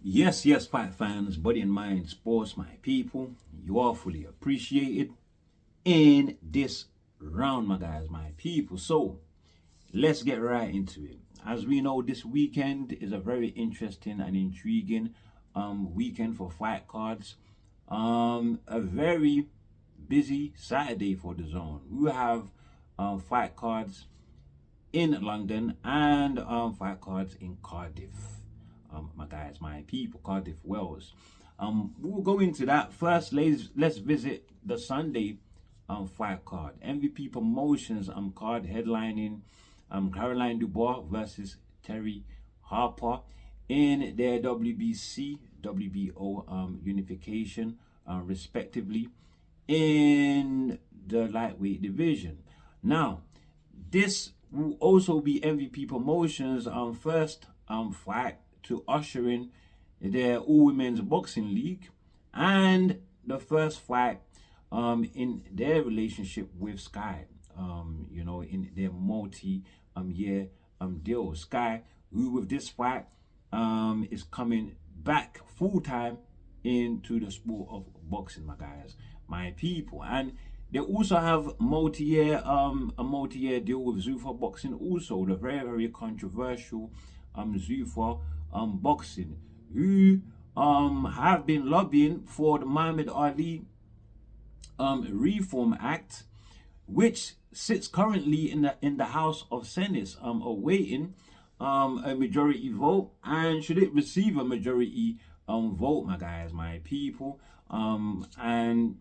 Yes, fight fans, body and mind, sports, my people. You are fully appreciated in this round, my guys, my people. So let's get right into it. As we know, this weekend is a very interesting and intriguing weekend for fight cards. A very busy Saturday for the zone. We have fight cards in London and fight cards in Cardiff. My guys, my people, Cardiff, Wales. We'll go into that first. Let's visit the Sunday fight card. MVP Promotions card headlining Caroline Dubois versus Terry Harper in their WBC, WBO unification, respectively, in the lightweight division. Now, this will also be MVP Promotions first fight to usher in their all-women's boxing league and the first fight in their relationship with Sky, in their multi-year deal. Sky, who with this fight is coming back full-time into the sport of boxing, my guys, my people. And they also have a multi-year deal with Zuffa Boxing, also the very controversial Zuffa Boxing, who have been lobbying for the Muhammad Ali Reform Act, which sits currently in the House of Senate, awaiting a majority vote. And should it receive a majority vote, my guys, my people, and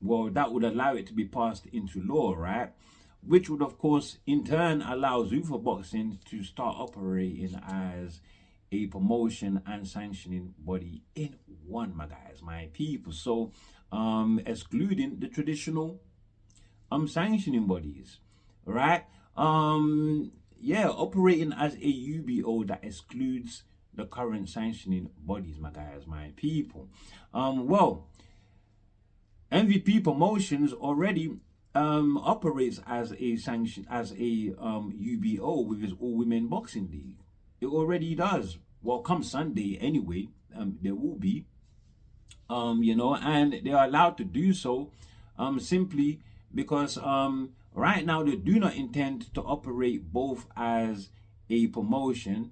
well, that would allow it to be passed into law, right? Which would, of course, in turn allow Zuffa Boxing to start operating as a promotion and sanctioning body in one, my guys, my people. So, excluding the traditional sanctioning bodies, right? Operating as a UBO that excludes the current sanctioning bodies, my guys, my people. MVP Promotions already operates as a UBO with its all-women boxing league. It already does. Well, come Sunday anyway, there will be, and they are allowed to do so simply because right now they do not intend to operate both as a promotion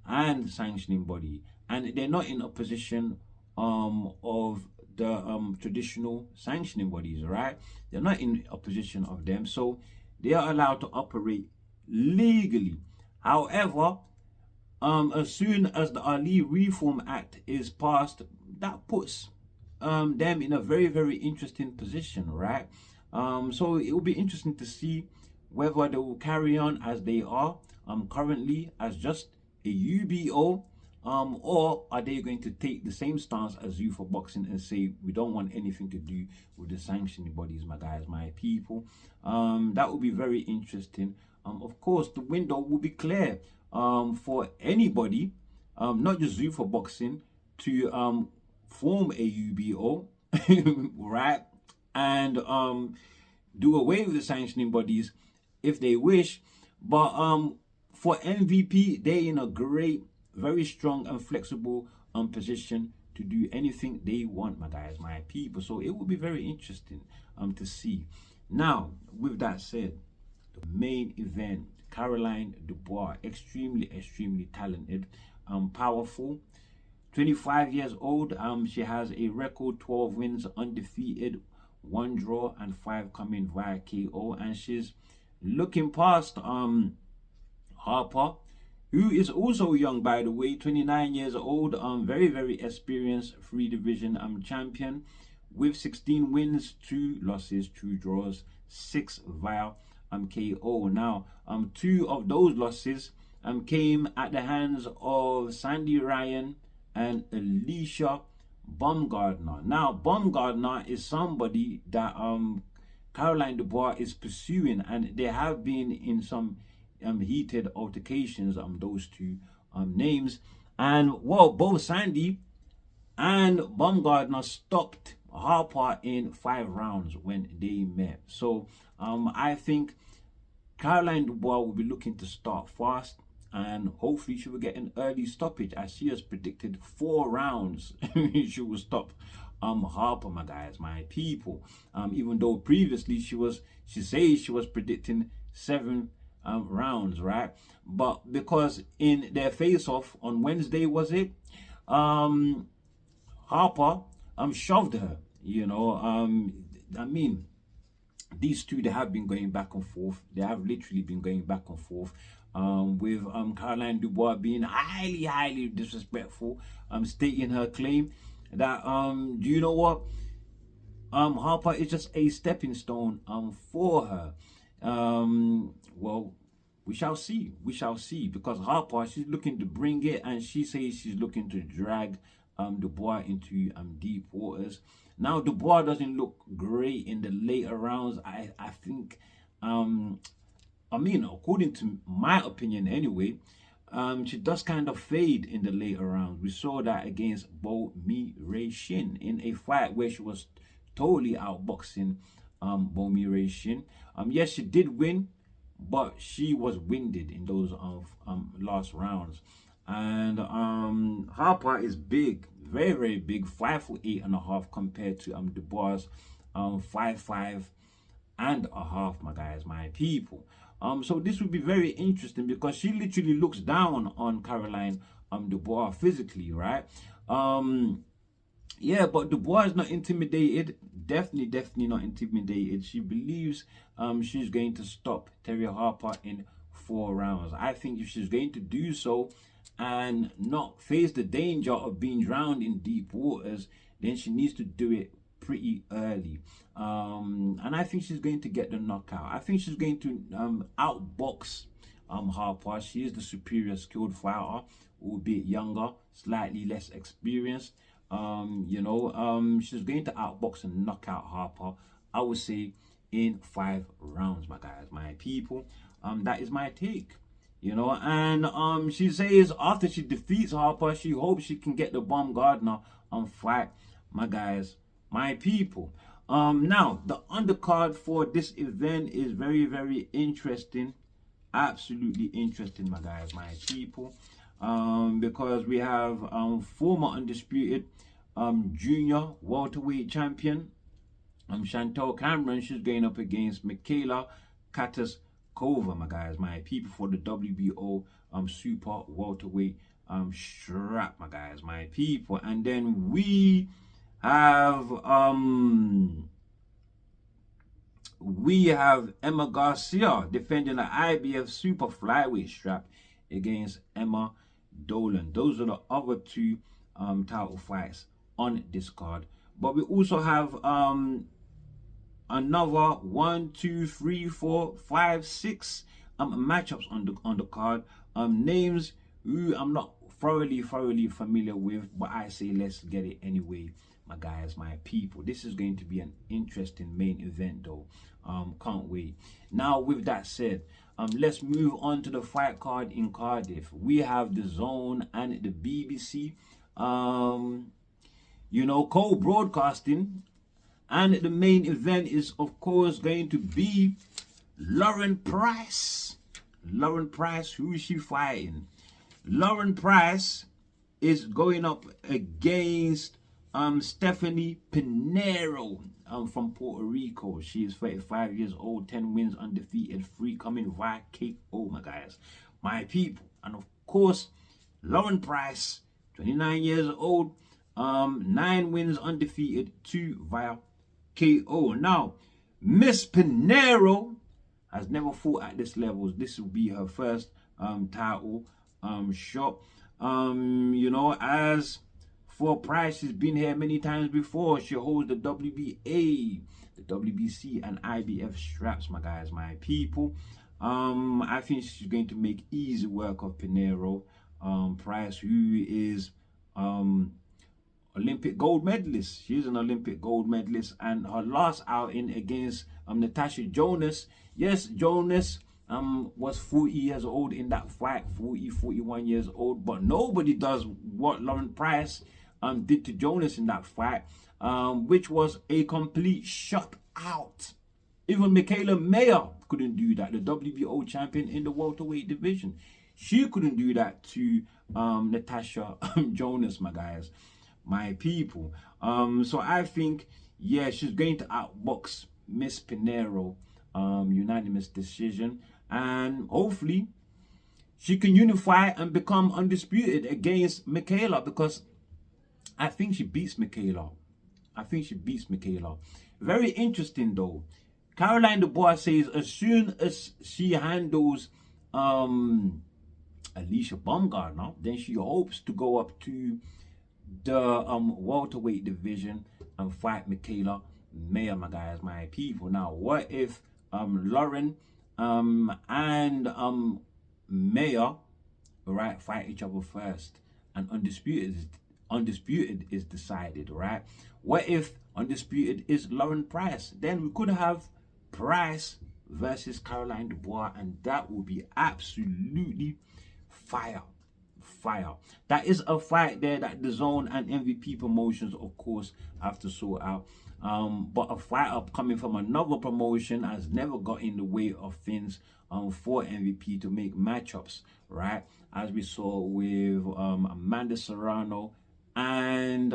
and sanctioning body, and they're not in a position of the traditional sanctioning bodies, right? They're not in a position of them, so they are allowed to operate legally. However, as soon as the Ali Reform Act is passed, that puts them in a very interesting position, right? So it will be interesting to see whether they will carry on as they are currently as just a UBO, or are they going to take the same stance as Zuffa Boxing and say we don't want anything to do with the sanctioning bodies, my guys, my people. That will be very interesting. Of course, the window will be clear for anybody, not just Zuffa Boxing, to form a UBO, right, and do away with the sanctioning bodies if they wish. But for MVP, they're in a great, very strong and flexible position to do anything they want, my guys, my people. So it will be very interesting to see. Now, with that said, the main event, Caroline Dubois, extremely talented, powerful, 25 years old. She has a record 12 wins, undefeated, 1 draw and 5 coming via KO, and she's looking past Harper, who is also young, by the way, 29 years old, very experienced 3 division champion with 16 wins, 2 losses, 2 draws, 6 via KO. Now, 2 of those losses came at the hands of Sandy Ryan and Alicia Baumgardner. Now, Baumgardner is somebody that Caroline Dubois is pursuing, and they have been in some heated altercations, those 2 names. And well, both Sandy and Baumgardner stopped Harper in 5 rounds when they met. So I think Caroline Dubois will be looking to start fast and hopefully she will get an early stoppage, as she has predicted 4 rounds. She will stop Harper, my guys, my people. Even though previously she says she was predicting 7 rounds, right? But because in their face-off on Wednesday, was it, Harper shoved her, you know. I mean, these two, they have been going back and forth. They have literally been going back and forth, with Caroline Dubois being highly disrespectful, stating her claim that do you know what, Harper is just a stepping stone for her. Well, we shall see, because Harper, she's looking to bring it, and she says she's looking to drag Dubois into deep waters. Now, Dubois doesn't look great in the later rounds. I think, I mean, according to my opinion anyway, she does kind of fade in the later rounds. We saw that against Bo Mi-Rae Shin in a fight where she was totally outboxing Bo Mi-Rae Shin. Yes, she did win, but she was winded in those last rounds. And Harper is big, very big, 5'8.5" compared to Dubois 5'5.5", my guys, my people. So this would be very interesting, because she literally looks down on Caroline Dubois physically, right? Yeah, but Dubois is not intimidated. Definitely not intimidated. She believes she's going to stop Terry Harper in 4 rounds. I think if she's going to do so and not face the danger of being drowned in deep waters, then she needs to do it pretty early. And I think she's going to get the knockout. I think she's going to outbox Harper. She is the superior skilled fighter, albeit younger, slightly less experienced. You know, she's going to outbox and knock out Harper, I would say, in 5 rounds, my guys, my people. That is my take, you know. And she says after she defeats Harper, she hopes she can get the Baumgardner fight, my guys, my people. Now the undercard for this event is very interesting, absolutely interesting, my guys, my people. Because we have former Undisputed junior welterweight champion Chantel Cameron. She's going up against Michaela Kataskova, my guys, my people, for the WBO super welterweight strap, my guys, my people. And then we have Emma Garcia defending the IBF super flyweight strap against Emma Dolan. Those are the other 2 title fights on this card. But we also have another 1, 2, 3, 4, 5, 6 matchups on the card. Names who I'm not thoroughly familiar with, but I say let's get it anyway, my guys, my people. This is going to be an interesting main event though. Can't wait. Now, with that said, let's move on to the fight card in Cardiff. We have the Zone and the BBC, you know, co-broadcasting, and the main event is of course going to be Lauren Price. Lauren Price, who is she fighting? Lauren Price is going up against Stephanie Pinero from Puerto Rico. She is 35 years old, 10 wins, undefeated, 3 coming via KO, my guys, my people. And of course, Lauren Price, 29 years old, 9 wins, undefeated, 2 via KO. Now, Miss Pinero has never fought at this level. This will be her first title shot. You know, as for Price, she's been here many times before. She holds the WBA, the WBC, and IBF straps, my guys, my people. I think she's going to make easy work of Pinero. Price, who is Olympic gold medalist. She's an Olympic gold medalist, and her last outing against Natasha Jonas. Yes, Jonas was 40 years old in that fight, 41 years old, but nobody does what Lauren Price did to Jonas in that fight, which was a complete shutout. Even Michaela Mayer couldn't do that, the WBO champion in the welterweight division. She couldn't do that to Natasha Jonas, my guys, my people. So I think, yeah, she's going to outbox Miss Pinero, unanimous decision, and hopefully she can unify and become undisputed against Michaela, because I think she beats Michaela. Very interesting though. Caroline Dubois says as soon as she handles Alicia Baumgartner, then she hopes to go up to the welterweight division and fight Michaela Mayer, my guys, my people. Now, what if Lauren and Mayer, right, fight each other first, and undisputed is decided, right? What if undisputed is Lauren Price? Then we could have Price versus Caroline Dubois, and that would be absolutely fire. That is a fight there that the Zone and MVP promotions, of course, have to sort out. But a fight up coming from another promotion has never got in the way of things for MVP to make matchups, right? As we saw with Amanda Serrano and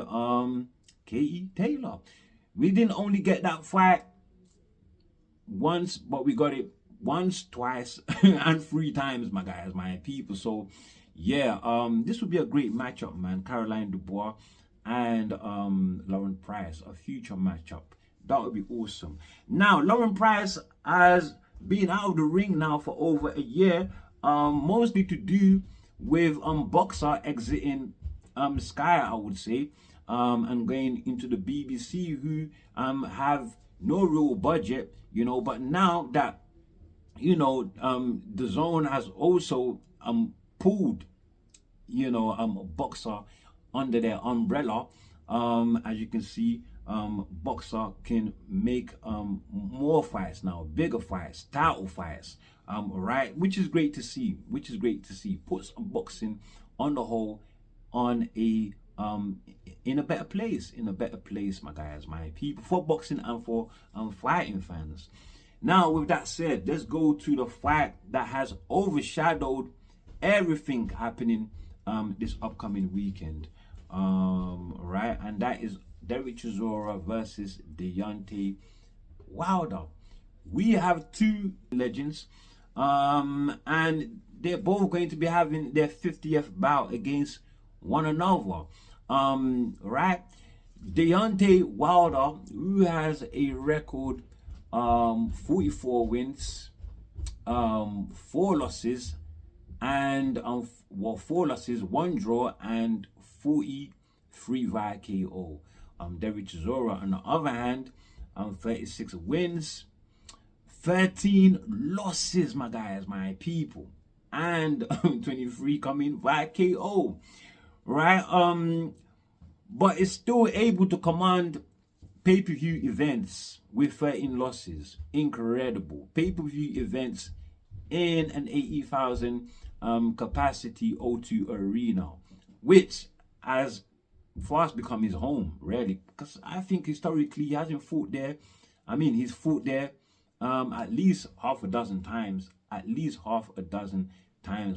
Katie Taylor. We didn't only get that fight once, but we got it once, twice, and 3 times, my guys, my people. So yeah, this would be a great matchup, man. Caroline Dubois and Lauren Price, a future matchup. That would be awesome. Now, Lauren Price has been out of the ring now for over a year, mostly to do with Boxer exiting Sky, I would say, and going into the BBC, who have no real budget, you know. But now that, you know, the Zone has also pulled, you know, Boxer under their umbrella, as you can see, Boxer can make more fights now, bigger fights, title fights, right, which is great to see, puts boxing on the whole on a in a better place, my guys, my people, for boxing and for fighting fans. Now, with that said, let's go to the fight that has overshadowed everything happening this upcoming weekend, right, and that is Derek Chisora versus Deontay Wilder. We have 2 legends, and they're both going to be having their 50th bout against one another, right? Deontay Wilder, who has a record 44 wins, 4 losses, and 4 losses, 1 draw, and 43 via KO. Derek Chisora, on the other hand, 36 wins, 13 losses, my guys, my people, and 23 coming via KO, right? But it's still able to command pay-per-view events with 13 losses. Incredible. Pay-per-view events in an 80,000 capacity O2 arena, which has fast become his home, really, because I think historically he hasn't fought there. I mean, he's fought there at least half a dozen times,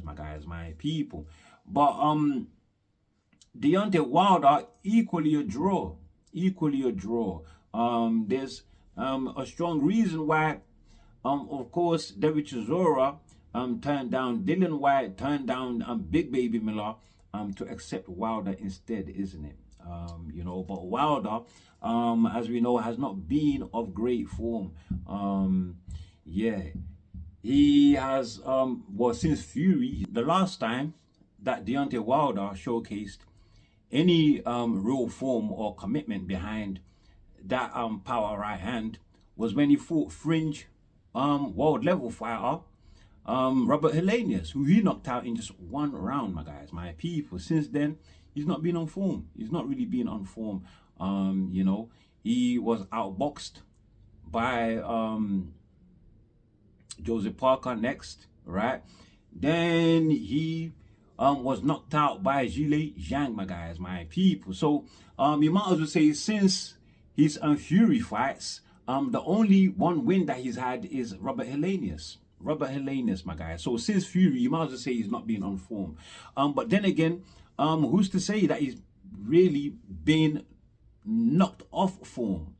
my guys, my people. But Deontay Wilder, equally a draw. There's a strong reason why, of course, Derek Chisora turned down Dylan White, turned down Big Baby Miller to accept Wilder instead, isn't it? You know, but Wilder, as we know, has not been of great form. Yeah, he has, well, since Fury, the last time that Deontay Wilder showcased any real form or commitment behind that power right hand was when he fought fringe world level fighter Robert Helenius, who he knocked out in just 1 round, my guys, my people. Since then, he's not been on form. He's not really been on form. You know, he was outboxed by Joseph Parker next, right? Then he was knocked out by Zhilei Zhang, my guys, my people. So you might as well say, since his Fury fights, the only 1 win that he's had is Robert Helenius, Robert Helenius, my guy. So since Fury, you might as well say he's not been on form. But then again, who's to say that he's really been knocked off form?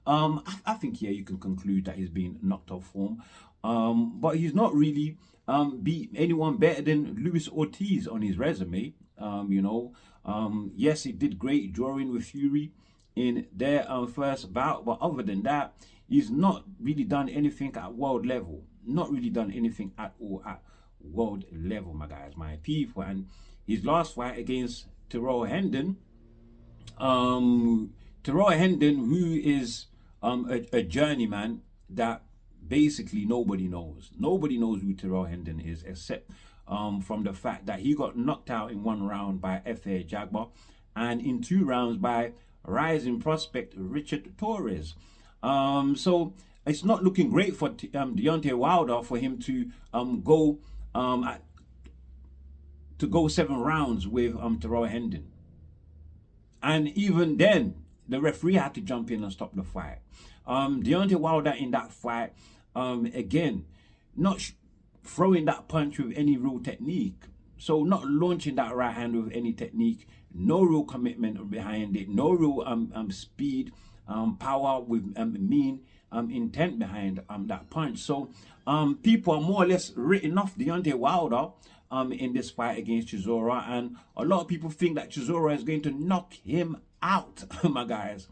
I think, yeah, you can conclude that he's been knocked off form. But he's not really beat anyone better than Luis Ortiz on his resume. Yes, he did great drawing with Fury in their first bout, but other than that, he's not really done anything at world level. Not really done anything at all at world level, my guys, my people. And his last fight against Tyrrell Hendon, who is a journeyman that basically nobody knows. Nobody knows who Tyrrell Hendon is, except from the fact that he got knocked out in 1 round by F.A. Jagba and in 2 rounds by rising prospect Richard Torres. So it's not looking great for Deontay Wilder for him to go 7 rounds with Tyrrell Hendon. And even then, the referee had to jump in and stop the fight. Deontay Wilder in that fight, again, not throwing that punch with any real technique. So not launching that right hand with any technique. No real commitment behind it. No real speed, power with mean intent behind that punch. So people are more or less written off Deontay Wilder in this fight against Chisora, and a lot of people think that Chisora is going to knock him out. My guys,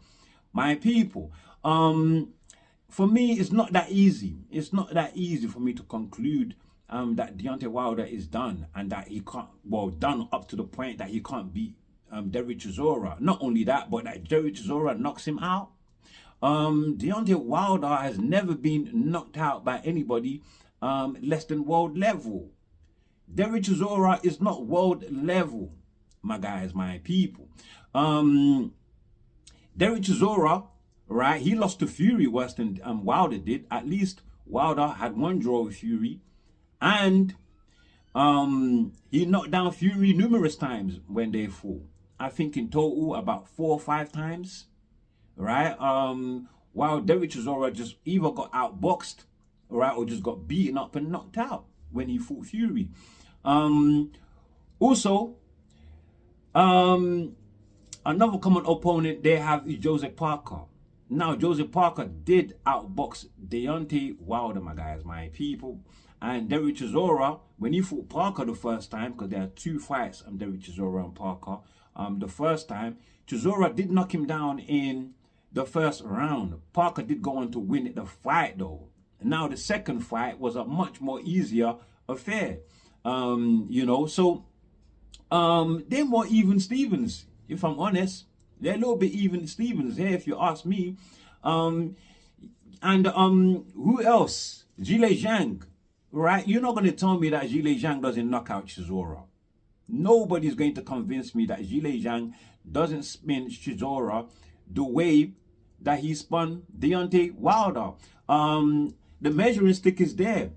my people, for me, it's not that easy. It's not that easy for me to conclude that Deontay Wilder is done, and that he can't, well, done up to the point that he can't beat Derek Chisora. Not only that, but that Derek Chisora knocks him out. Deontay Wilder has never been knocked out by anybody less than world level. Derek Chisora is not world level, my guys, my people. Derek Chisora, right, he lost to Fury worse than Wilder did. At least Wilder had 1 draw with Fury, and he knocked down Fury numerous times when they fought. I think in total about 4 or 5 times, right? While Derek Chisora just either got outboxed, right, or just got beaten up and knocked out when he fought Fury. Also, another common opponent they have is Joseph Parker. Now, Joseph Parker did outbox Deontay Wilder, my guys, my people. And Derek Chisora, when he fought Parker the first time, because there are 2 fights, Derek Chisora and Parker. The first time, Chisora did knock him down in the first round. Parker did go on to win the fight, though. Now, the second fight was a much more easier affair. So they're more even Stevens, if I'm honest. They're a little bit even Stevens here, if you ask me. Who else? Zhilei Zhang, right? You're not going to tell me that Zhilei Zhang doesn't knock out Chisora. Nobody's going to convince me that Zhilei Zhang doesn't spin Chisora the way that he spun Deontay Wilder. The measuring stick is there.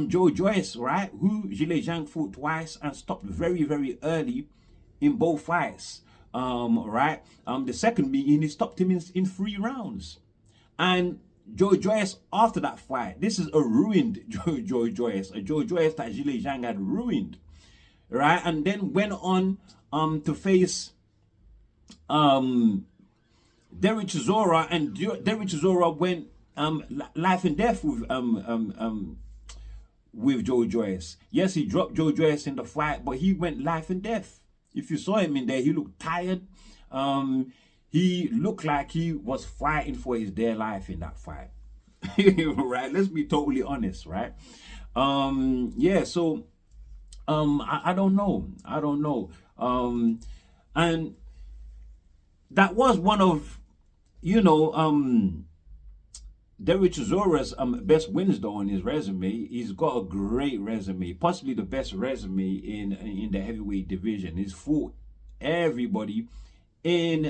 Joe Joyce, right, who Zhilei Zhang fought twice and stopped very, very early in both fights. Right? The second meeting, he stopped him in 3 rounds. And Joe Joyce, after that fight, this is a ruined Joe Joyce, a Joe Joyce that Zhilei Zhang had ruined, right? And then went on to face Derek Chisora, and Derek Chisora went life and death with Joe Joyce. Yes, he dropped Joe Joyce in the fight, but he went life and death. If you saw him in there, he looked tired. He looked like he was fighting for his dear life in that fight. Right? Let's be totally honest, right? Yeah, so I don't know. I don't know. And that was one of, Derek Chisora's best wins, though, on his resume. He's got a great resume, possibly the best resume in the heavyweight division. He's fought everybody in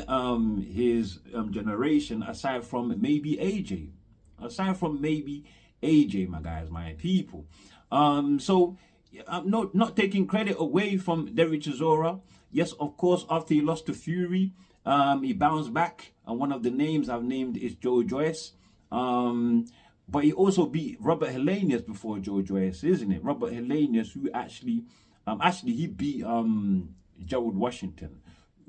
his generation, aside from maybe AJ. Aside from maybe AJ, my guys, my people. So I'm not taking credit away from Derek Chisora. Yes, of course, after he lost to Fury, he bounced back. And one of the names I've named is Joe Joyce. But he also beat Robert Helenius before Joe Joyce, isn't it? Robert Helenius, who actually he beat Gerald Washington,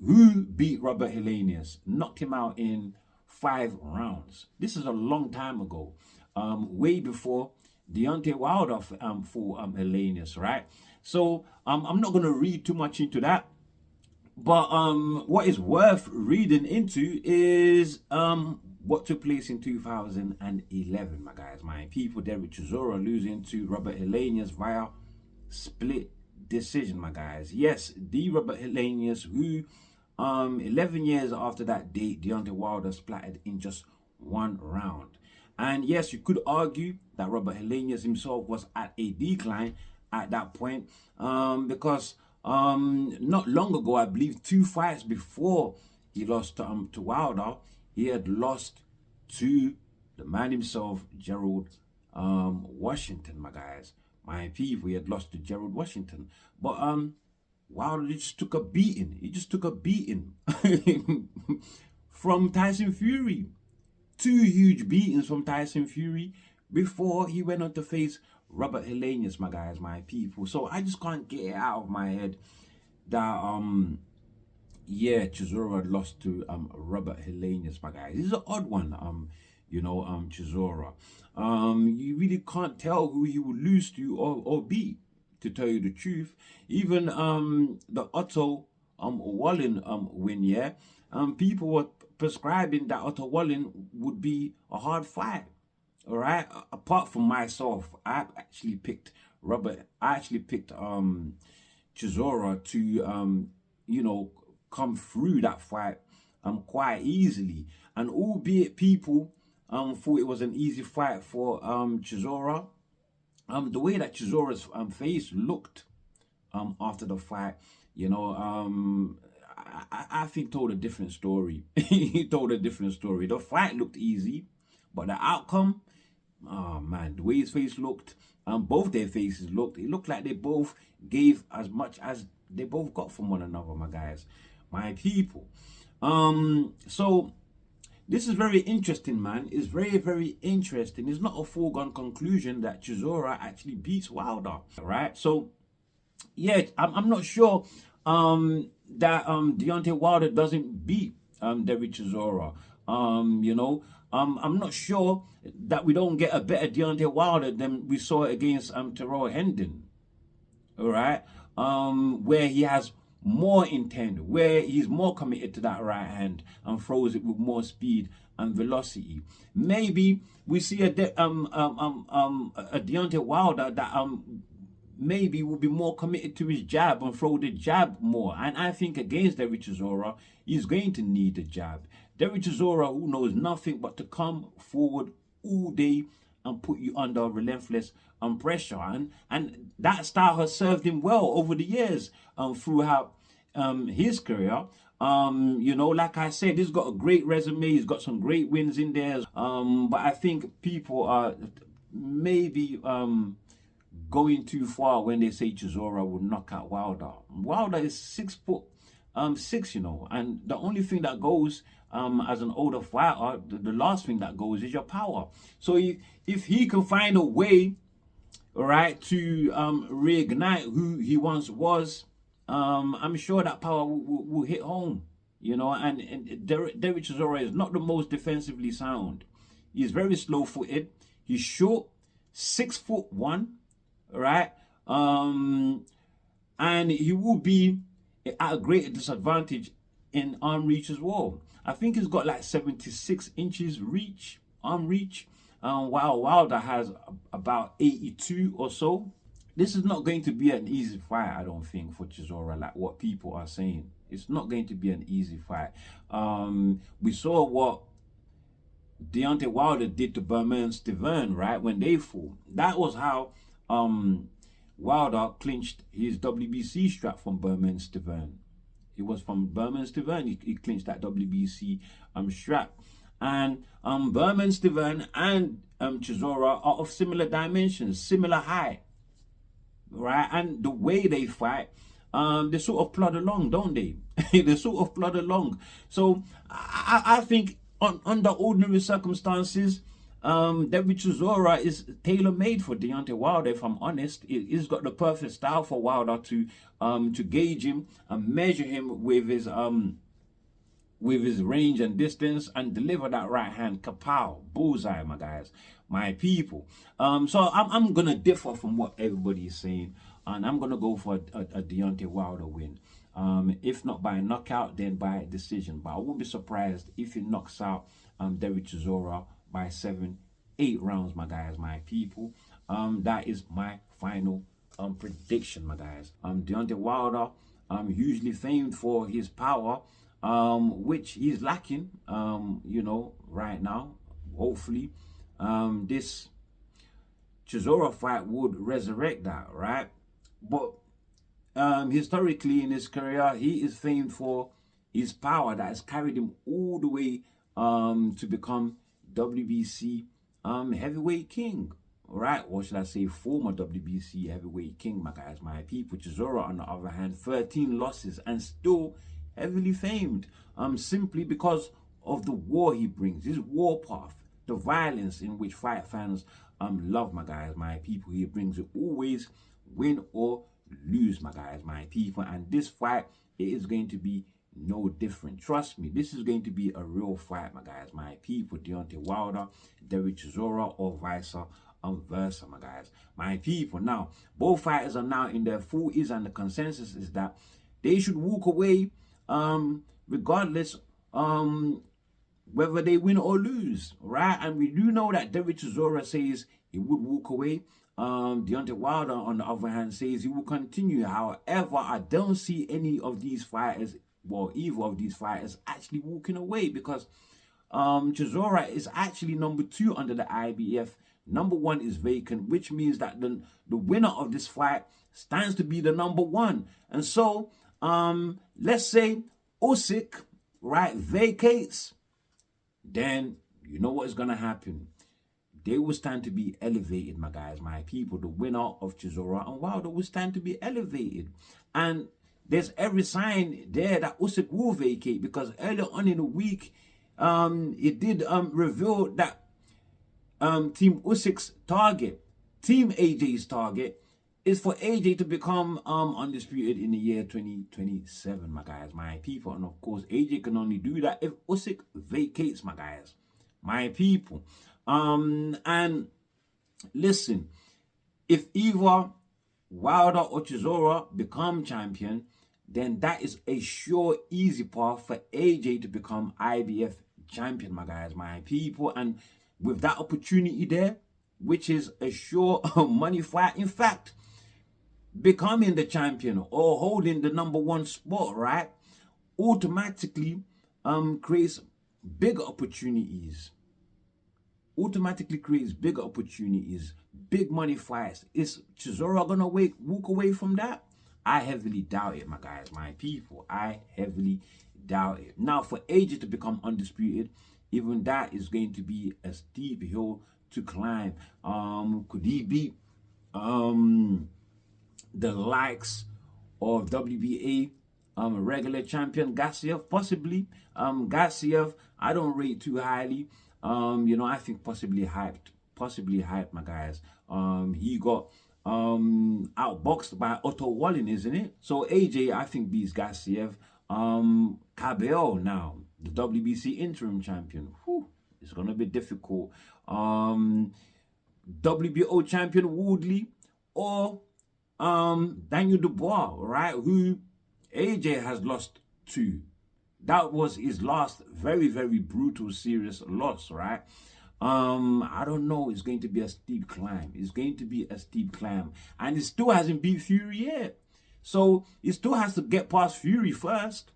who beat Robert Helenius, knocked him out in 5 rounds. This is a long time ago, way before Deontay Wilder fought Helenius, right? So I'm not going to read too much into that. But what is worth reading into is what took place in 2011, my guys, my people. Derek Chisora losing to Robert Helenius via split decision, my guys. Yes, the Robert Helenius who 11 years after that date, Deontay Wilder splattered in just 1 round. And yes, you could argue that Robert Helenius himself was at a decline at that point, because not long ago, I believe 2 fights before he lost to Wilder, he had lost to the man himself, Gerald Washington, my guys, my people. He had lost to Gerald Washington, but Wilder just took a beating. He just took a beating from Tyson Fury. 2 huge beatings from Tyson Fury before he went on to face Robert Helenius, my guys, my people. So I just can't get it out of my head that yeah, Chisora lost to Robert Helenius, my guys. This is an odd one, you know, Chisora. You really can't tell who he would lose to or beat, to tell you the truth. Even the Otto Wallin win, yeah. People were prescribing that Otto Wallin would be a hard fight. All right. Apart from myself, I actually picked Chisora to you know, come through that fight quite easily. And albeit people thought it was an easy fight for Chisora, the way that Chisora's face looked after the fight, you know, I think told a different story. He told a different story. The fight looked easy, but the outcome, oh man, the way his face looked, both their faces looked, it looked like they both gave as much as they both got from one another, my guys, my people. So this is very interesting, man. It's very, very interesting. It's not a foregone conclusion that Chisora actually beats Wilder, right? So yeah, I'm not sure that Deontay Wilder doesn't beat Derek Chisora. You know, I'm not sure that we don't get a better Deontay Wilder than we saw against Terrell Hendon. All right, where he has more intent, where he's more committed to that right hand and throws it with more speed and velocity. Maybe we see a Deontay Wilder that maybe will be more committed to his jab and throw the jab more. And I think against Derek Chisora, he's going to need the jab. Derek Chisora, who knows nothing but to come forward all day and put you under relentless pressure. And that style has served him well over the years throughout his career. You know, like I said, he's got a great resume. He's got some great wins in there. But I think people are maybe going too far when they say Chisora would knock out Wilder. Wilder is 6'6", you know, and the only thing that goes as an older fighter, the last thing that goes is your power. So if he can find a way, all right, to reignite who he once was, I'm sure that power will hit home, you know. And Derek Chisora is not the most defensively sound. He's very slow-footed. He's short, 6'1", right? And he will be at a greater disadvantage in arm reach as well. I think he's got like 76 inches reach, arm reach, while Wilder has about 82 or so. This is not going to be an easy fight, I don't think, for Chisora, like what people are saying. It's not going to be an easy fight. We saw what Deontay Wilder did to Bermane Stiverne, right, when they fought. That was how Wilder clinched his WBC strap from Bermane Stiverne. It was from Bermane Stiverne he clinched that WBC strap. And Bermane Stiverne and Chisora are of similar dimensions, similar height, right? And the way they fight, they sort of plod along, don't they? They sort of plod along. So I think under ordinary circumstances, David Chisora is tailor-made for Deontay Wilder. If I'm honest, he's got the perfect style for Wilder to gauge him and measure him with his range and distance and deliver that right hand, kapow, bullseye, my guys, my people. So I'm gonna differ from what everybody is saying, and I'm gonna go for a Deontay Wilder win. If not by knockout, then by decision. But I won't be surprised if he knocks out David Chisora by 7-8 rounds, my guys, my people. That is my final prediction, my guys. Deontay Wilder, hugely famed for his power, which he's lacking, you know, right now. Hopefully, this Chisora fight would resurrect that, right? But historically in his career, he is famed for his power that has carried him all the way to become WBC heavyweight king, right? Or should I say former WBC heavyweight king, my guys, my people. Chisora, on the other hand, 13 losses and still heavily famed, simply because of the war he brings, his war path, the violence in which fight fans love, my guys, my people. He brings it always, win or lose, my guys, my people. And this fight, it is going to be no different. Trust me, this is going to be a real fight, my guys, my people. Deontay Wilder, David Chisora, or vice versa, my guys, my people. Now, both fighters are now in their 40s, and the consensus is that they should walk away regardless whether they win or lose, right? And we do know that David Chisora says he would walk away. Deontay Wilder, on the other hand, says he will continue. However, I don't see any of these fighters, well, either of these fighters, actually walking away, because Chisora is actually number 2 under the IBF. Number 1 is vacant, which means that the winner of this fight stands to be the number 1. And so, let's say Usyk, right, vacates, then you know what is going to happen. They will stand to be elevated, my guys, my people. The winner of Chisora and Wilder will stand to be elevated. And there's every sign there that Usyk will vacate, because earlier on in the week, it did reveal that Team Usyk's target, Team AJ's target, is for AJ to become undisputed in the year 2027, my guys, my people. And of course, AJ can only do that if Usyk vacates, my guys, my people. And listen, if either Wilder or Chisora become champion, then that is a sure, easy path for AJ to become IBF champion, my guys, my people. And with that opportunity there, which is a sure money fight, in fact, becoming the champion or holding the number 1 spot, right, automatically creates bigger opportunities. Automatically creates bigger opportunities, big money fights. Is Chisora gonna walk away from that? I heavily doubt it, my guys, my people. I heavily doubt it. Now, for AJ to become undisputed, even that is going to be a steep hill to climb. Could he beat the likes of WBA regular champion Gassiev? Possibly. Gassiev, I don't rate too highly. You know, I think possibly hyped, my guys. He got outboxed by Otto Wallin, isn't it? So AJ, I think, beats Gassiev. Cabello now, the WBC interim champion. Whew, it's gonna be difficult. WBO champion Woodley or Daniel Dubois, right? Who AJ has lost to. That was his last very, very brutal, serious loss, right? I don't know. It's going to be a steep climb. It's going to be a steep climb. And he still hasn't beat Fury yet. So he still has to get past Fury first.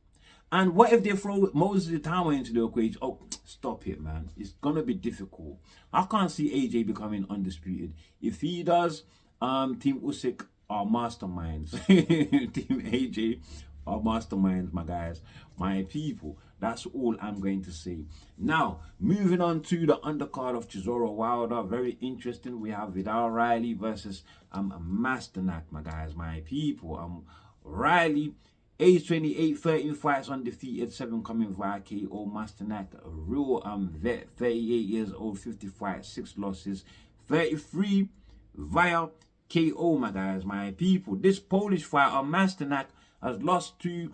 And what if they throw Moses Itama into the equation? Oh, stop it, man. It's going to be difficult. I can't see AJ becoming undisputed. If he does, Team Usyk are masterminds. Team AJ are masterminds, my guys, my people. That's all I'm going to say. Now, moving on to the undercard of Chisora Wilder. Very interesting. We have Vidal Riley versus Masternak, my guys, my people. Riley Age 28, 13 fights undefeated, 7 coming via KO. Masternak, a real vet, 38 years old, 50 fights, 6 losses, 33 via KO, my guys, my people. This Polish fighter, Masternak, has lost to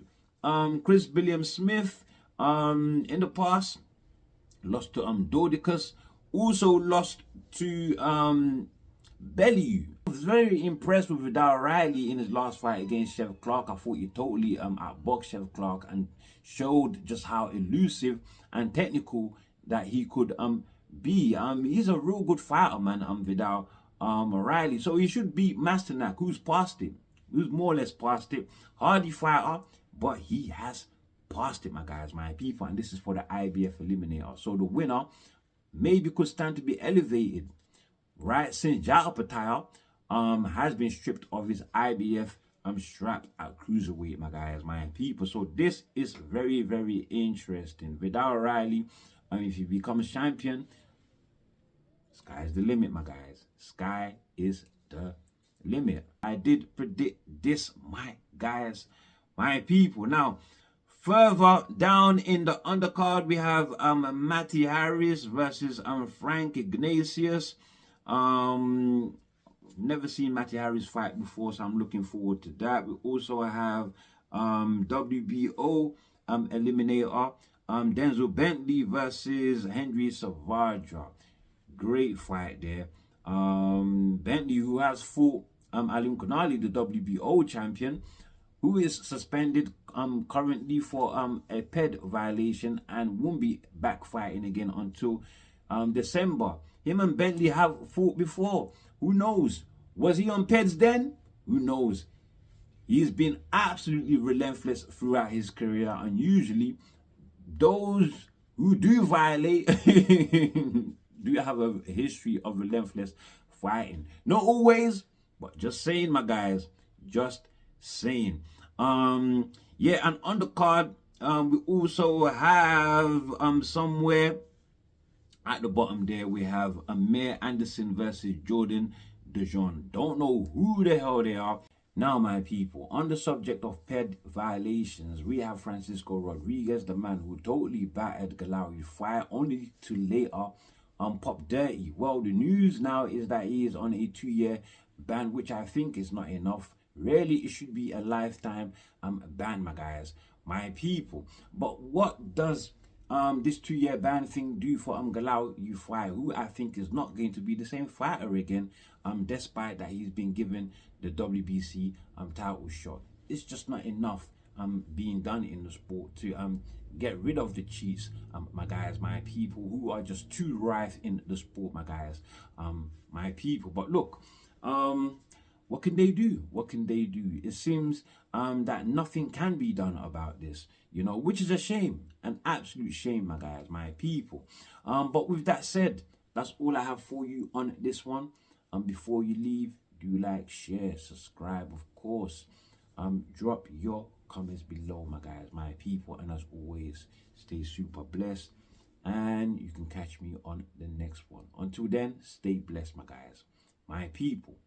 Chris William Smith in the past. Lost to Dodicus. Also lost to Bellew. I was very impressed with Vidal Riley in his last fight against Chev Clark. I thought he totally outboxed Chev Clark and showed just how elusive and technical that he could be. He's a real good fighter, man, Vidal Riley. So he should beat Masternak, who's past it. Who's more or less past it. Hardy fighter, but he has passed it, my guys, my people. And this is for the IBF Eliminator. So the winner maybe could stand to be elevated, right, since Jalpataya has been stripped of his IBF strap at cruiserweight, my guys, my people. So this is very, very interesting. Vidal Riley, if he becomes champion, sky's the limit, my guys. Sky is the limit. I did predict this, my guys, my people. Now, further down in the undercard, we have Matty Harris versus Frank Ignatius. Never seen Matty Harris fight before, so I'm looking forward to that. We also have WBO eliminator, Denzel Bentley versus Henry Savardra. Great fight there. Bentley, who has fought Alim Konali, the WBO champion, who is suspended currently for a PED violation and won't be back fighting again until December. Him and Bentley have fought before. Who knows? Was he on PEDs then? Who knows? He's been absolutely relentless throughout his career, and usually those who do violate do have a history of relentless fighting. Not always, but just saying, my guys. Just saying. Yeah, and on the card, we also have somewhere at the bottom there, we have Amir Anderson versus Jordan DeJean. Don't know who the hell they are. Now, my people, on the subject of PED violations, we have Francisco Rodriguez, the man who totally battered Galari Fire, only to later pop dirty. Well, the news now is that he is on a 2-year ban, which I think is not enough. Really, it should be a lifetime ban, my guys, my people. But what does this 2-year ban thing do for Galao Fire, who I think is not going to be the same fighter again, despite that he's been given the WBC title shot? It's just not enough being done in the sport to get rid of the cheats, my guys, my people, who are just too rife in the sport, my guys, my people. But look, what can they do? What can they do? It seems that nothing can be done about this, you know, which is a shame, an absolute shame, my guys, my people. But with that said, that's all I have for you on this one. Before you leave, do like, share, subscribe, of course. Drop your comments below, my guys, my people. And as always, stay super blessed. And you can catch me on the next one. Until then, stay blessed, my guys, my people.